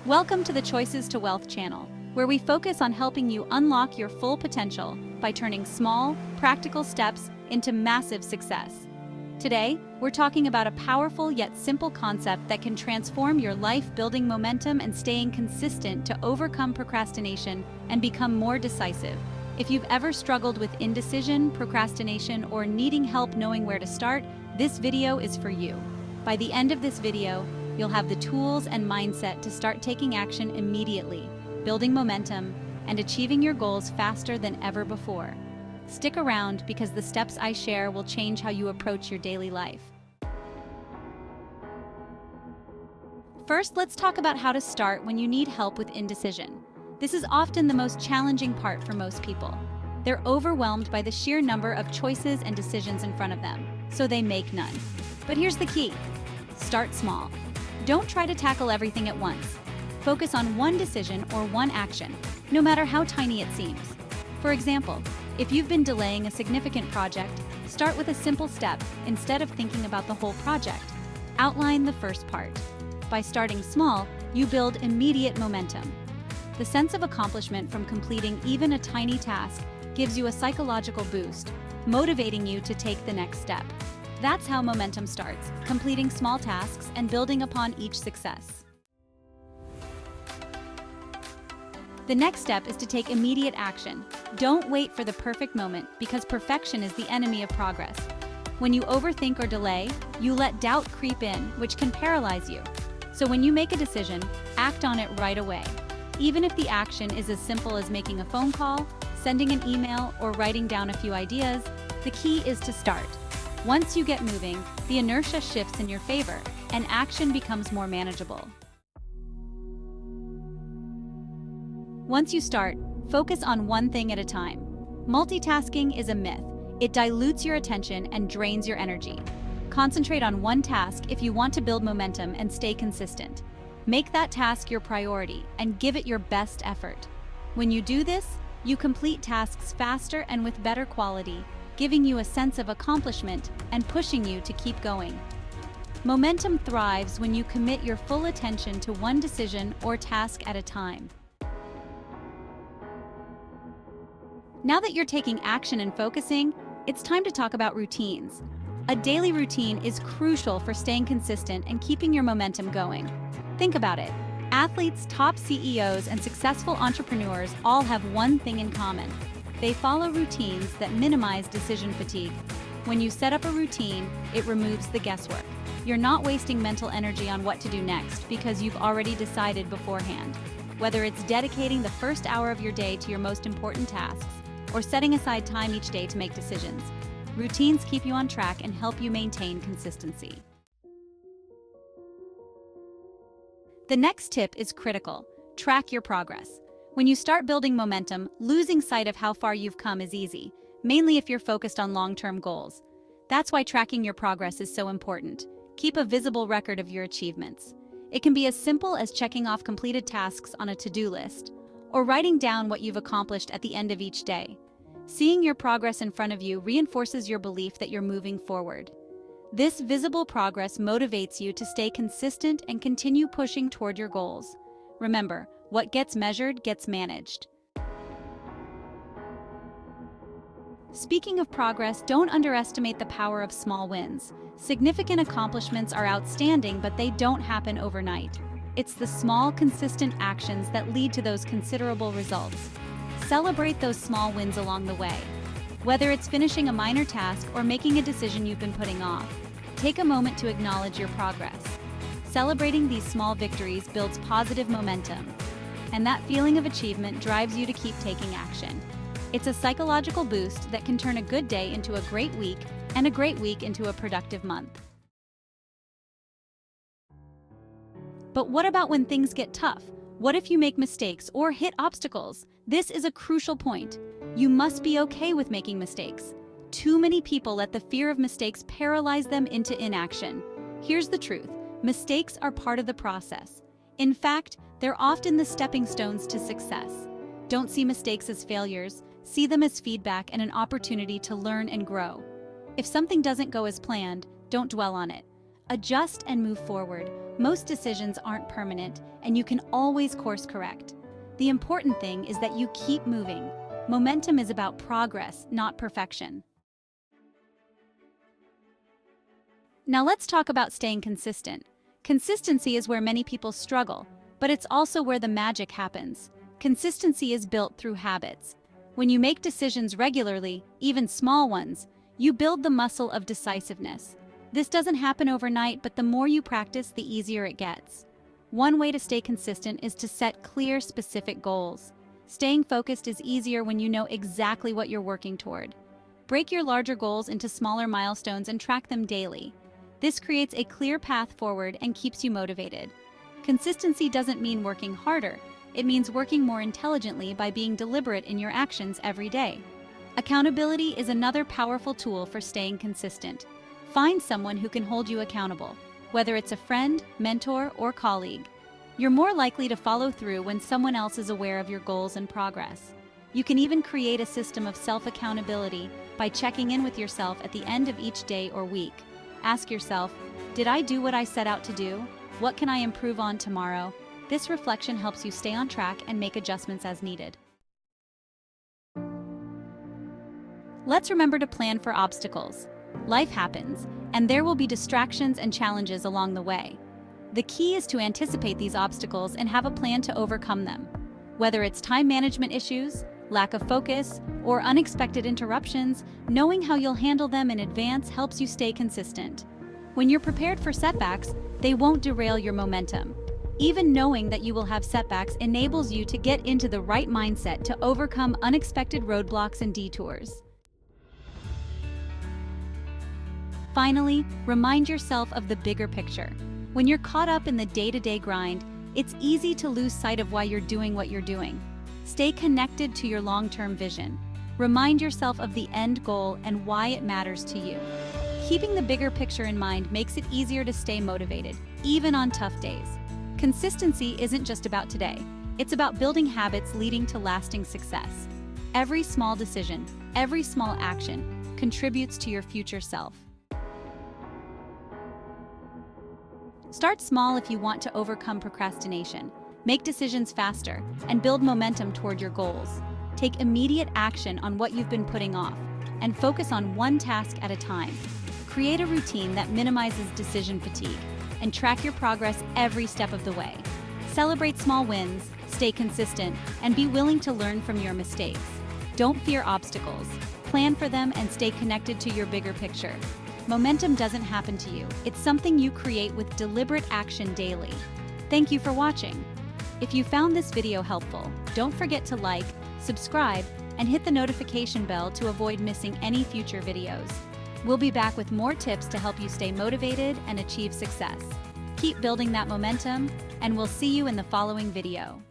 Welcome to the Choices to Wealth channel, where we focus on helping you unlock your full potential by turning small, practical steps into massive success. Today, we're talking about a powerful yet simple concept that can transform your life, building momentum and staying consistent to overcome procrastination and become more decisive. If you've ever struggled with indecision, procrastination, or needing help knowing where to start, this video is for you. By the end of this video, you'll have the tools and mindset to start taking action immediately, building momentum, and achieving your goals faster than ever before. Stick around because the steps I share will change how you approach your daily life. First, let's talk about how to start when you need help with indecision. This is often the most challenging part for most people. They're overwhelmed by the sheer number of choices and decisions in front of them, so they make none. But here's the key. Start small. Don't try to tackle everything at once. Focus on one decision or one action, no matter how tiny it seems. For example, if you've been delaying a significant project, start with a simple step instead of thinking about the whole project. Outline the first part. By starting small, you build immediate momentum. The sense of accomplishment from completing even a tiny task gives you a psychological boost, motivating you to take the next step. That's how momentum starts, completing small tasks and building upon each success. The next step is to take immediate action. Don't wait for the perfect moment because perfection is the enemy of progress. When you overthink or delay, you let doubt creep in, which can paralyze you. So when you make a decision, act on it right away. Even if the action is as simple as making a phone call, sending an email, or writing down a few ideas, the key is to start. Once you get moving, the inertia shifts in your favor, and action becomes more manageable. Once you start, focus on one thing at a time. Multitasking is a myth. It dilutes your attention and drains your energy. Concentrate on one task if you want to build momentum and stay consistent. Make that task your priority and give it your best effort. When you do this, you complete tasks faster and with better quality, giving you a sense of accomplishment and pushing you to keep going. Momentum thrives when you commit your full attention to one decision or task at a time. Now that you're taking action and focusing, it's time to talk about routines. A daily routine is crucial for staying consistent and keeping your momentum going. Think about it. Athletes, top CEOs, and successful entrepreneurs all have one thing in common. They follow routines that minimize decision fatigue. When you set up a routine, it removes the guesswork. You're not wasting mental energy on what to do next because you've already decided beforehand. Whether it's dedicating the first hour of your day to your most important tasks or setting aside time each day to make decisions, routines keep you on track and help you maintain consistency. The next tip is critical. Track your progress. When you start building momentum, losing sight of how far you've come is easy, mainly if you're focused on long-term goals. That's why tracking your progress is so important. Keep a visible record of your achievements. It can be as simple as checking off completed tasks on a to-do list, or writing down what you've accomplished at the end of each day. Seeing your progress in front of you reinforces your belief that you're moving forward. This visible progress motivates you to stay consistent and continue pushing toward your goals. Remember, what gets measured gets managed. Speaking of progress, don't underestimate the power of small wins. Significant accomplishments are outstanding, but they don't happen overnight. It's the small, consistent actions that lead to those considerable results. Celebrate those small wins along the way. Whether it's finishing a minor task or making a decision you've been putting off, take a moment to acknowledge your progress. Celebrating these small victories builds positive momentum, and that feeling of achievement drives you to keep taking action. It's a psychological boost that can turn a good day into a great week and a great week into a productive month. But what about when things get tough? What if you make mistakes or hit obstacles? This is a crucial point. You must be okay with making mistakes. Too many people let the fear of mistakes paralyze them into inaction. Here's the truth. Mistakes are part of the process. In fact, they're often the stepping stones to success. Don't see mistakes as failures. See them as feedback and an opportunity to learn and grow. If something doesn't go as planned, don't dwell on it. Adjust and move forward. Most decisions aren't permanent, and you can always course correct. The important thing is that you keep moving. Momentum is about progress, not perfection. Now let's talk about staying consistent. Consistency is where many people struggle, but it's also where the magic happens. Consistency is built through habits. When you make decisions regularly, even small ones, you build the muscle of decisiveness. This doesn't happen overnight, but the more you practice, the easier it gets. One way to stay consistent is to set clear, specific goals. Staying focused is easier when you know exactly what you're working toward. Break your larger goals into smaller milestones and track them daily. This creates a clear path forward and keeps you motivated. Consistency doesn't mean working harder. It means working more intelligently by being deliberate in your actions every day. Accountability is another powerful tool for staying consistent. Find someone who can hold you accountable, whether it's a friend, mentor, or colleague. You're more likely to follow through when someone else is aware of your goals and progress. You can even create a system of self-accountability by checking in with yourself at the end of each day or week. Ask yourself, did I do what I set out to do? What can I improve on tomorrow? This reflection helps you stay on track and make adjustments as needed. Let's remember to plan for obstacles. Life happens, and there will be distractions and challenges along the way. The key is to anticipate these obstacles and have a plan to overcome them. Whether it's time management issues, lack of focus, or unexpected interruptions, knowing how you'll handle them in advance helps you stay consistent. When you're prepared for setbacks, they won't derail your momentum. Even knowing that you will have setbacks enables you to get into the right mindset to overcome unexpected roadblocks and detours. Finally, remind yourself of the bigger picture. When you're caught up in the day-to-day grind, it's easy to lose sight of why you're doing what you're doing. Stay connected to your long-term vision. Remind yourself of the end goal and why it matters to you. Keeping the bigger picture in mind makes it easier to stay motivated, even on tough days. Consistency isn't just about today. It's about building habits leading to lasting success. Every small decision, every small action contributes to your future self. Start small if you want to overcome procrastination. Make decisions faster and build momentum toward your goals. Take immediate action on what you've been putting off and focus on one task at a time. Create a routine that minimizes decision fatigue and track your progress every step of the way. Celebrate small wins, stay consistent, and be willing to learn from your mistakes. Don't fear obstacles. Plan for them and stay connected to your bigger picture. Momentum doesn't happen to you. It's something you create with deliberate action daily. Thank you for watching. If you found this video helpful, don't forget to like, subscribe, and hit the notification bell to avoid missing any future videos. We'll be back with more tips to help you stay motivated and achieve success. Keep building that momentum, and we'll see you in the following video.